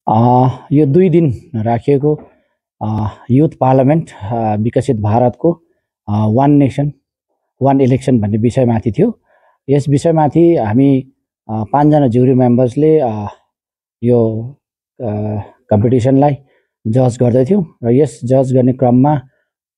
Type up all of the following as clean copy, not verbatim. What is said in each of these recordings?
यो 2 दिन राखिएको युथ पार्लियामेन्ट विकसित भारतको वान नेसन वान इलेक्सन भन्ने विषयमाथि थियो। यस विषयमाथि हामी 5 जना ज्युरी मेम्बर्सले यो कम्पिटिसनलाई जज गर्दैथ्यौँ र यस जज गर्ने क्रममा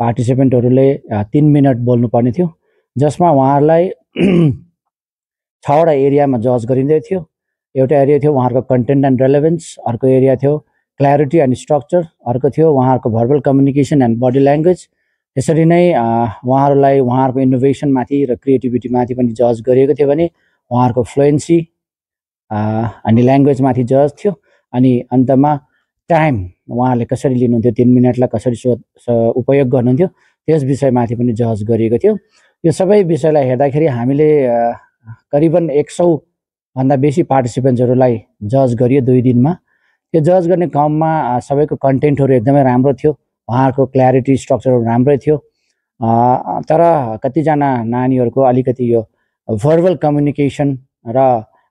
पार्टिसिपेन्टहरूले 3 मिनट बोल्नुपर्ने थियो, जसमा उहाँहरूलाई 6वटा एरियामा जज गरिँदै थियो। एउटा एरिया थियो उहाँहरूको कन्टेन्ट एन्ड रेलेभेन्स, अर्को एरिया थियो क्ल्यारिटी एन्ड स्ट्रक्चर, अर्को थियो उहाँहरूको verbal communication and body language. त्यसरी नै उहाँहरूलाई उहाँहरूको इनोभेसनमाथि र क्रिएटिभिटीमाथि पनि जज गरिएको थियो भने उहाँहरूको फ्लुएन्सी अनि ल्याङ्ग्वेजमाथि जज थियो। अनि अन्तमा टाइम उहाँहरूले कसरी लिनुहुन्थ्यो, 3 मिनटलाई कसरी उपयोग गर्नुहुन्थ्यो, त्यस विषयमाथि पनि जज गरिएको थियो। यो सबै विषयलाई हेर्दाखेरि हामीले करिबन 100 भन्दा बेसी पार्टिसिपेन्ट्सहरूलाई जज गरियो 2 दिनमा। त्यो जज गर्ने क्रममा सबैको कन्टेन्टहरू एकदमै राम्रो थियो, उहाँहरूको क्ल्यारिटी स्ट्रक्चरहरू राम्रै थियो। तर कतिजना नानीहरूको अलिकति यो भर्बल कम्युनिकेसन र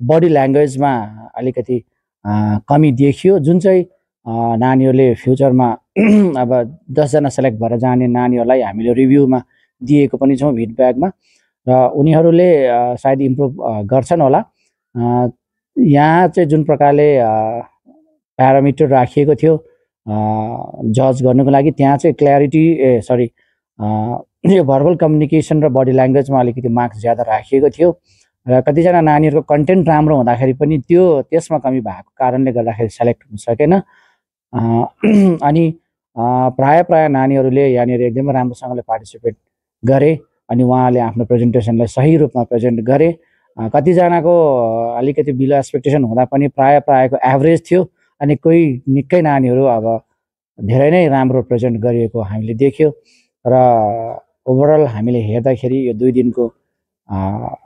बडी ल्याङ्ग्वेजमा अलिकति कमी देखियो, जुन चाहिँ नानीहरूले फ्युचरमा अब 10 जना सेलेक्ट भएर जाने नानीहरूलाई हामीले रिभ्यूमा दिएको पनि छौँ फिडब्याकमा, र उनीहरूले सायद इम्प्रुभ गर्छन् होला। यहाँ चाहिँ जुन प्रकारले प्यारामिटर राखिएको थियो जज गर्नुको लागि, त्यहाँ चाहिँ क्ल्यारिटी यो भर्बल कम्युनिकेसन र बडी ल्याङ्ग्वेजमा अलिकति मार्क्स ज्यादा राखिएको थियो, र कतिजना नानीहरूको कन्टेन्ट राम्रो हुँदाखेरि पनि त्यसमा कमी भएको कारणले गर्दाखेरि सेलेक्ट हुन सकेन। अनि प्राय नानीहरूले यहाँनिर एकदमै राम्रोसँगले पार्टिसिपेट गरे अनि उहाँले आफ्नो प्रेजेन्टेसनलाई सही रूपमा प्रेजेन्ट गरे। कतिजनाको अलिकति बिलो एक्सपेक्टेसन हुँदा पनि प्रायको एभरेज थियो, अनि कोही निकै नानीहरू अब धेरै नै राम्रो प्रेजेन्ट गरिएको हामीले देख्यो। र ओभरअल हामीले हेर्दाखेरि यो 2 दिनको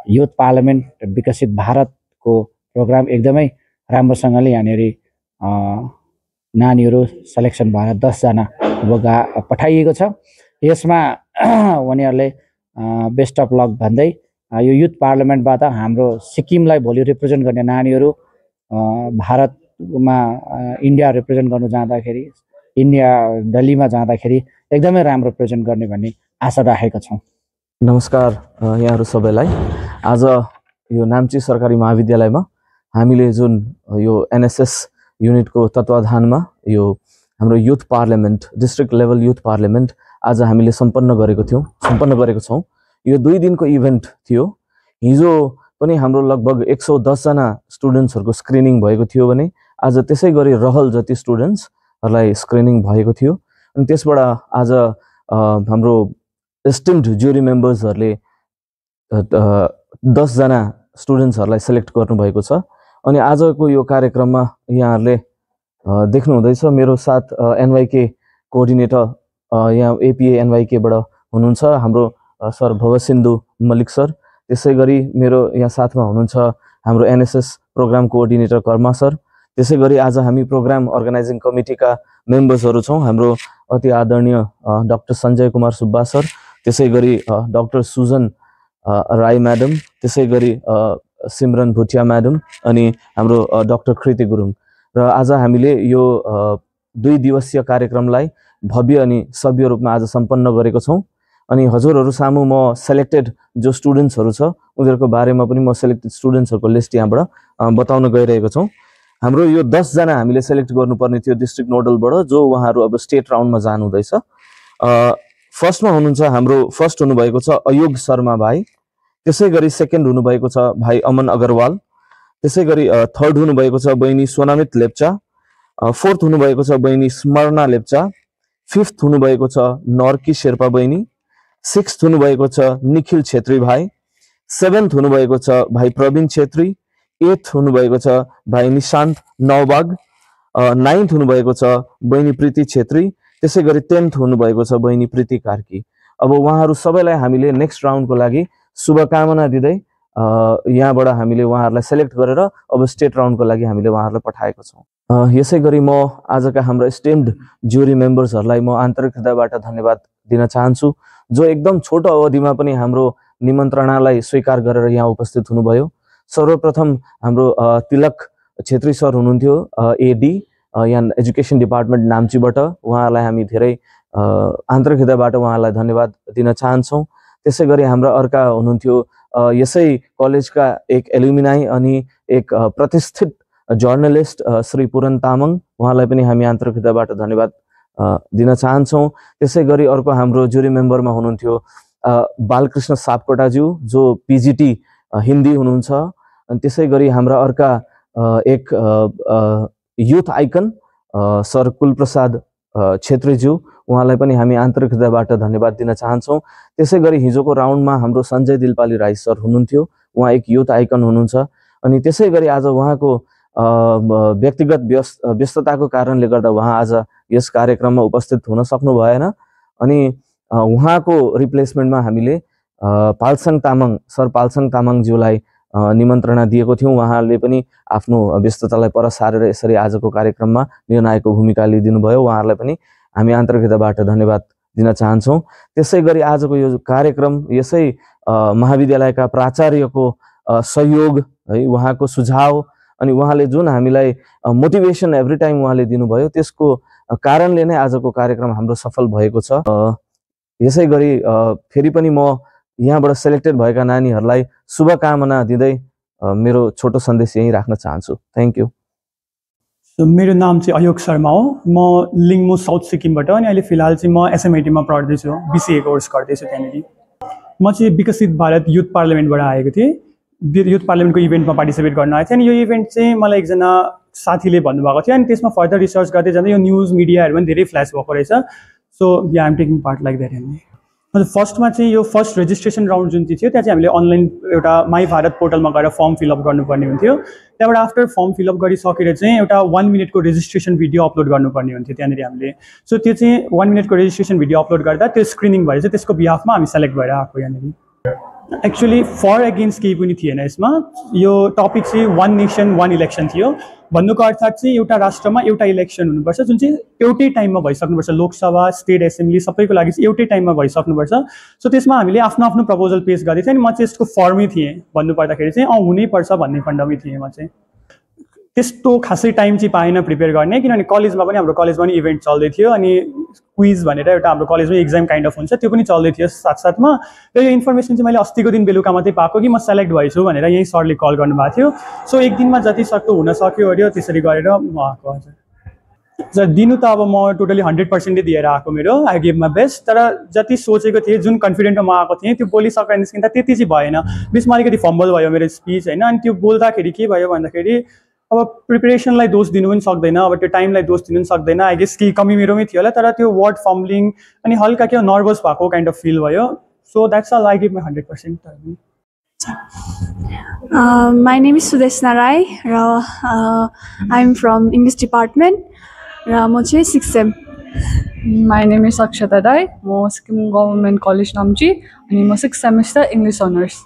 युथ पार्लियामेन्ट विकसित भारतको प्रोग्राम एकदमै राम्रोसँगले यहाँनिर नानीहरू सेलेक्सन भएर 10 जना पठाइएको छ। यसमा उनीहरूले बेस्ट अफ लक भन्दै यो युथ पार्लियामेन्टबाट हाम्रो सिक्किमलाई भोलि रिप्रेजेन्ट गर्ने नानीहरू भारतमा इन्डिया रिप्रेजेन्ट गर्नु जाँदाखेरि, इन्डिया दिल्लीमा जाँदाखेरि एकदमै राम्रो प्रेजेन्ट गर्ने भन्ने आशा राखेका छौँ। नमस्कार यहाँहरू सबैलाई। आज यो नाम्ची सरकारी महाविद्यालयमा हामीले जुन यो एनएसएस युनिटको तत्वावधानमा यो हाम्रो youth parliament, district level youth parliament आज हामीले सम्पन्न गरेको छौँ। यो 2 दिनको इभेन्ट थियो। हिजो पनि हाम्रो लगभग 110 जना स्टुडेन्ट्सहरूको स्क्रिनिङ भएको थियो भने आज त्यसै गरी रहल जति स्टुडेन्ट्सहरूलाई स्क्रिनिङ भएको थियो। अनि त्यसबाट आज हाम्रो एस्टिम्ड ज्युरी मेम्बर्सहरूले 10 जना स्टुडेन्ट्सहरूलाई सेलेक्ट गर्नुभएको छ। अनि आजको यो कार्यक्रममा यहाँहरूले देख्नुहुँदैछ मेरो साथ एनवाईके कोअर्डिनेटर यहाँ एपिए एनवाईकेबाट हुनुहुन्छ हाम्रो सर भवसिन्धु मल्लिक सर। त्यसै गरी मेरो यहाँ साथमा हुनुहुन्छ हाम्रो NSS programme coordinator Karma sir. त्यसै गरी आज हामी प्रोग्राम अर्गनाइजिङ कमिटीका मेम्बर्सहरू छौँ, हाम्रो अति आदरणीय डाक्टर सञ्जय कुमार सुब्बा सर, त्यसै गरी डाक्टर सुजन राई म्याडम, त्यसै गरी सिमरन भुटिया म्याडम अनि हाम्रो डाक्टर कृति गुरुङ। र आज हामीले यो 2 दिवसीय कार्यक्रमलाई भव्य अनि सभ्य रूपमा आज सम्पन्न गरेको छौँ। अनि हजुरहरू सामु म सेलेक्टेड जो स्टुडेन्ट्सहरू छ उनीहरूको बारेमा पनि म सेलेक्टेड स्टुडेन्ट्सहरूको लिस्ट यहाँबाट बताउन गइरहेको छौँ। हाम्रो यो 10 जना हामीले सेलेक्ट गर्नुपर्ने थियो डिस्ट्रिक्ट नोडलबाट, जो उहाँहरू अब स्टेट राउन्डमा जानुहुँदैछ। फर्स्टमा हुनुहुन्छ हाम्रो फर्स्ट हुनुभएको छ अयोग शर्मा भाइ, त्यसै गरी सेकेन्ड हुनुभएको छ भाइ अमन अग्रवाल, त्यसै गरी थर्ड हुनुभएको छ बहिनी सोनामित लेप्चा, फोर्थ हुनुभएको छ बहिनी स्मरणा लेप्चा, फिफ्थ हुनुभएको छ नर्की शेर्पा बहिनी, सिक्स्थ हुनुभएको छ निखिल छेत्री भाइ, सेभेन्थ हुनुभएको छ भाइ प्रवीण छेत्री, एथ हुनुभएको छ भाइ निशान्त नौबाग, नाइन्थ हुनुभएको छ बहिनी प्रीति छेत्री, त्यसै गरी 10th हुनुभएको छ बहिनी प्रीति कार्की। अब उहाँहरू सबैलाई हामीले नेक्स्ट राउन्डको लागि शुभकामना दिँदै यहाँबाट हामीले उहाँहरूलाई सेलेक्ट गरेर अब स्टेट राउन्डको लागि हामीले उहाँहरूलाई पठाएको छौँ। यसै गरी म आजका हाम्रो स्टेम्ड ज्युरी मेम्बर्सहरूलाई म आन्तरिक हृदयबाट धन्यवाद दिन चाहन्छु, जो एकदम छोटो अवधिमा पनि हाम्रो निमन्त्रणालाई स्वीकार गरेर यहाँ उपस्थित हुनुभयो। सर्वप्रथम हाम्रो तिलक छेत्री सर हुनुहुन्थ्यो एडी, यहाँ एजुकेसन डिपार्टमेन्ट नाम्चीबाट उहाँहरूलाई हामी धेरै आन्तरिक हृदयबाट उहाँलाई धन्यवाद दिन चाहन्छौँ। त्यसै गरी हाम्रा अर्का हुनुहुन्थ्यो यसै कलेजका एक एलुमिनाई अनि एक प्रतिष्ठित जर्नलिस्ट श्री पुरन तामाङ, उहाँलाई पनि हामी आन्तरिक हृदयबाट धन्यवाद दिन चाहन्छौँ। त्यसै गरी अर्को हाम्रो जुरी मेम्बरमा हुनुहुन्थ्यो बालकृष्ण सापकोटाज्यू जो पिजिटी हिन्दी हुनुहुन्छ। अनि त्यसै गरी हाम्रा अर्का एक युथ आइकन सर कुलप्रसाद छेत्रीज्यू, उहाँलाई पनि हामी आन्तरिक हृदयबाट धन्यवाद दिन चाहन्छौँ। त्यसै गरी हिजोको राउन्डमा हाम्रो सञ्जय दिलपाली राई सर हुनुहुन्थ्यो, उहाँ एक युथ आइकन हुनुहुन्छ। अनि त्यसै गरी आज उहाँको व्यक्तिगत व्यस्तताको कारणले गर्दा उहाँ आज यस कार्यक्रममा उपस्थित हुन सक्नु भएन। अनि उहाँको रिप्लेसमेन्टमा हामीले पाल्साङ तामाङ सर पाल्साङ तामाङज्यूलाई निमन्त्रणा दिएको थियौँ। उहाँले पनि आफ्नो व्यस्ततालाई पर सारेर यसरी आजको कार्यक्रममा निर्णायकको भूमिका लिइदिनु भयो। उहाँहरूलाई पनि हामी आन्तरिक हृदयबाट धन्यवाद दिन चाहन्छौँ। त्यसै गरी आजको यो कार्यक्रम यसै महाविद्यालयका प्राचार्यको सहयोग है, उहाँको सुझाव अनि उहाँले जुन हामीलाई मोटिभेसन एभ्री टाइम उहाँले दिनुभयो, त्यसको कारणले नै आजको कार्यक्रम हाम्रो सफल भएको छ। यसै गरी फेरि पनि म यहाँबाट सेलेक्टेड भएका नानीहरूलाई शुभकामना दिँदै मेरो छोटो सन्देश यहीँ राख्न चाहन्छु। Thank you. मेरो नाम चाहिँ अयोग शर्मा हो। म लिङ्गमु साउथ सिक्किमबाट अनि अहिले फिलहाल चाहिँ म एसएमआइटीमा पढ्दैछु, बिसिए कोर्स गर्दैछु त्यहाँनिर। म चाहिँ विकसित भारत युथ पार्लियामेन्टबाट आएको थिएँ। युथ पार्लियामेन्टको इभेन्टमा पार्टिसिपेट गर्न आएको थिएँ। अनि यो इभेन्ट चाहिँ मलाई एकजना साथीले भन्नुभएको थियो अनि त्यसमा फर्दर रिसर्च गर्दै जाँदा यो न्युज मिडियाहरू पनि धेरै फ्ल्यास भएको रहेछ। So yeah I'm taking part like that. अनि फर्स्टमा चाहिँ यो फर्स्ट रेजिस्ट्रेसन राउन्ड जुन चाहिँ थियो त्यहाँ चाहिँ हामीले अनलाइन एउटा माई भारत पोर्टलमा गएर फर्म फिलअप गर्नुपर्ने हुन्थ्यो। त्यहाँबाट आफ्टर फर्म फिलअप गरिसकेर चाहिँ एउटा 1 मिनटको रेजिस्ट्रेसन भिडियो अपलोड गर्नुपर्ने हुन्थ्यो त्यहाँनिर हामीले। सो त्यो चाहिँ 1 मिनटको रेजिस्ट्रेसन भिडियो अपलोड गर्दा त्यो स्क्रिनिङ भएर चाहिँ त्यसको बिहाफमा हामी सेलेक्ट भएर आएको यहाँनिर। एक्चुअली फर एगेन्स्ट केही पनि थिएन यसमा। यो टपिक चाहिँ 1 नेसन 1 इलेक्सन थियो। भन्नुको अर्थात् चाहिँ एउटा राष्ट्रमा एउटा इलेक्सन हुनुपर्छ जुन चाहिँ एउटै टाइममा भइसक्नुपर्छ। लोकसभा, स्टेट एसेम्ब्ली सबैको लागि चाहिँ एउटै टाइममा भइसक्नुपर्छ। सो त्यसमा हामीले आफ्नो आफ्नो प्रपोजल पेश गर्दै थियौँ अनि म चाहिँ यसको फर्मै थिएँ। भन्नुपर्दाखेरि चाहिँ हुनैपर्छ भन्ने फन्डमै थिएँ म चाहिँ। त्यस्तो खासै टाइम चाहिँ पाएन प्रिपेयर गर्ने, किनभने कलेजमा पनि हाम्रो कलेजमा पनि इभेन्ट चल्दै थियो अनि क्विज भनेर एउटा हाम्रो कलेजमै एक्जाम काइन्ड अफ हुन्छ, त्यो पनि चल्दै थियो साथसाथमा। र यो इन्फर्मेसन चाहिँ मैले अस्तिको दिन बेलुका मात्रै पाएको कि म सेलेक्ट भएछु भनेर यहीँ सरले कल गर्नुभएको थियो। सो एक दिनमा जति सक्दो हुन सक्यो अरे त्यसरी गरेर म आएको। हजुर दिनु त अब म टोटली 100% दिएर आएको मेरो। I give my best. तर जति सोचेको थिएँ, जुन कन्फिडेन्टमा म आएको थिएँ त्यो बोलिसकेर निस्किँदा त्यति चाहिँ भएन। बिचमा अलिकति फम्बल भयो मेरो स्पिच होइन। अनि त्यो बोल्दाखेरि के भयो भन्दाखेरि अब प्रिपेरेसनलाई दोष दिनु पनि सक्दैन, अब त्यो टाइमलाई दोष दिनु पनि सक्दैन। आई गेस कि कमी मेरोमै थियो होला, तर त्यो वर्ड फम्बलिङ अनि हल्का के नर्भस भएको काइन्ड अफ फिल भयो। So that's all. I give my 100%। My name is Sudeshna Rai र I'm from English department र म चाहिँ 6th sem। My name is Akshata Rai, म सिक्किम गभर्नमेन्ट कलेज नाम्ची अनि म 6th सेमेस्टर इङ्ग्लिस अनर्स।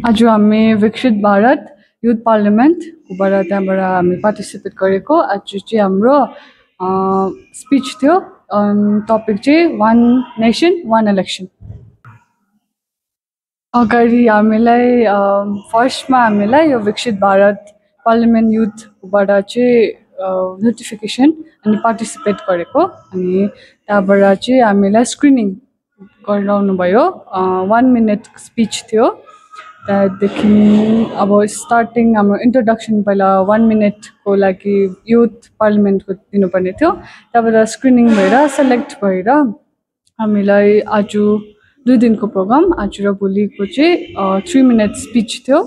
आज हामी विकसित भारत युथ पार्लियामेन्टबाट त्यहाँबाट हामी पार्टिसिपेट गरेको। आज चाहिँ हाम्रो स्पिच थियो। टपिक चाहिँ 1 नेसन 1 इलेक्सन। अगाडि हामीलाई फर्स्टमा हामीलाई यो विकसित भारत पार्लियामेन्ट युथबाट चाहिँ नोटिफिकेसन अनि पार्टिसिपेट गरेको। अनि त्यहाँबाट चाहिँ हामीलाई स्क्रिनिङ गराउनु भयो। 1 मिनट स्पिच थियो। त्यहाँदेखि अब स्टार्टिङ हाम्रो इन्ट्रोडक्सन पहिला 1 मिनटको लागि युथ पार्लियामेन्टको दिनुपर्ने थियो। त्यहाँबाट स्क्रिनिङ भएर सेलेक्ट भएर हामीलाई आज 2 दिनको प्रोग्राम, आज र भोलिको चाहिँ 3 मिनट स्पिच थियो।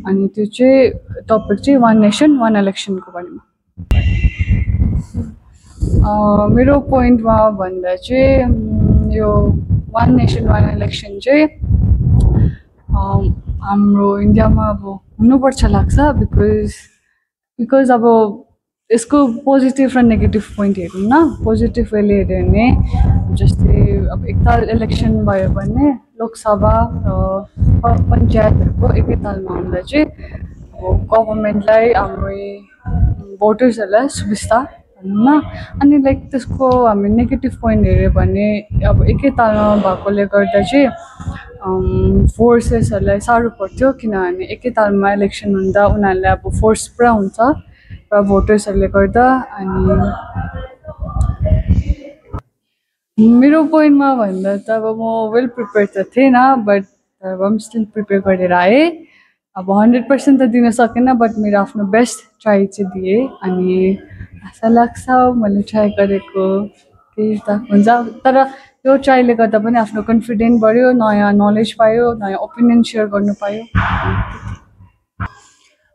अनि त्यो चाहिँ टपिक चाहिँ 1 नेसन 1 इलेक्सनको बारेमा। मेरो पोइन्टमा भन्दा चाहिँ यो 1 नेसन 1 इलेक्सन चाहिँ हाम्रो इन्डियामा अब हुनुपर्छ लाग्छ। बिकज अब यसको पोजिटिभ र नेगेटिभ पोइन्ट हेरौँ न। पोजिटिभ वेले हेऱ्यो भने जस्तै अब एकताल इलेक्सन भयो भने लोकसभा र पञ्चायतहरूको एकैतालमा हुँदा चाहिँ अब गभर्मेन्टलाई हाम्रो भोटर्सहरूलाई सुविस्ता भनौँ न। अनि लाइक त्यसको हामी नेगेटिभ पोइन्ट हेऱ्यो भने अब एकैतालमा भएकोले गर्दा चाहिँ फोर्सेसहरूलाई साह्रो पर्थ्यो किनभने एकैतालमा इलेक्सन हुँदा उनीहरूलाई अब फोर्स पुरा हुन्छ र भोटर्सहरूले गर्दा अनि मेरो पोइन्टमा भन्दा त अब म वेल प्रिपेयर त थिएन बट अब म स्टिल प्रिपेयर गरेर आएँ अब 100% त दिन सकेन बट मेरो आफ्नो बेस्ट ट्राई चाहिँ दिएँ अनि आशा लाग्छ मैले ट्राई गरेको केही त हुन्छ तर यो ट्राईले गर्दा पनि आफ्नो कन्फिडेन्ट बढ्यो नयाँ नलेज पायो नयाँ ओपिनियन सेयर गर्नु पायो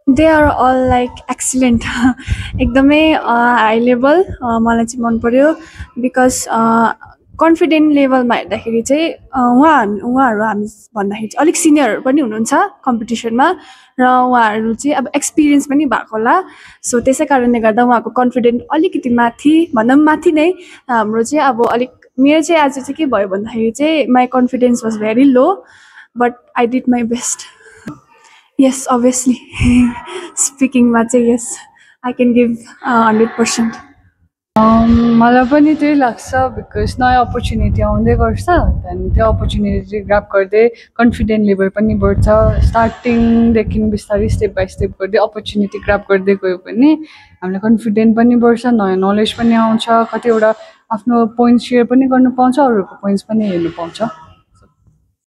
they are all like excellent एकदमै हाई लेभल मलाई चाहिँ मन पर्यो बिकज कन्फिडेन्ट लेभलमा हेर्दाखेरि चाहिँ उहाँहरू हामी भन्दाखेरि चाहिँ अलिक सिनियरहरू पनि हुनुहुन्छ कम्पिटिसनमा र उहाँहरू चाहिँ अब एक्सपिरियन्स पनि भएको होला सो त्यसै कारणले गर्दा उहाँको कन्फिडेन्ट अलिकति माथि भन्दा पनि माथि नै हाम्रो चाहिँ अब अलिक मेरो चाहिँ आज चाहिँ के भयो भन्दाखेरि चाहिँ my confidence was very low but I did my best yes obviously स्पिकिङमा चाहिँ यस आई क्यान गिभ 100%. मलाई पनि त्यही लाग्छ बिकज नयाँ अपर्च्युनिटी आउँदै गर्छ त्यहाँदेखि त्यो अपर्च्युनिटी ग्राब गर्दै कन्फिडेन्ट लेभल पनि बढ्छ स्टार्टिङदेखि बिस्तारै स्टेप बाई स्टेप गर्दै अपर्च्युनिटी ग्राब गर्दै गयो भने हामीलाई कन्फिडेन्ट पनि बढ्छ नयाँ नलेज पनि आउँछ कतिवटा आफ्नो पोइन्ट्स सेयर पनि गर्नु पाउँछ अरूको पोइन्ट्स पनि हेर्नु पाउँछ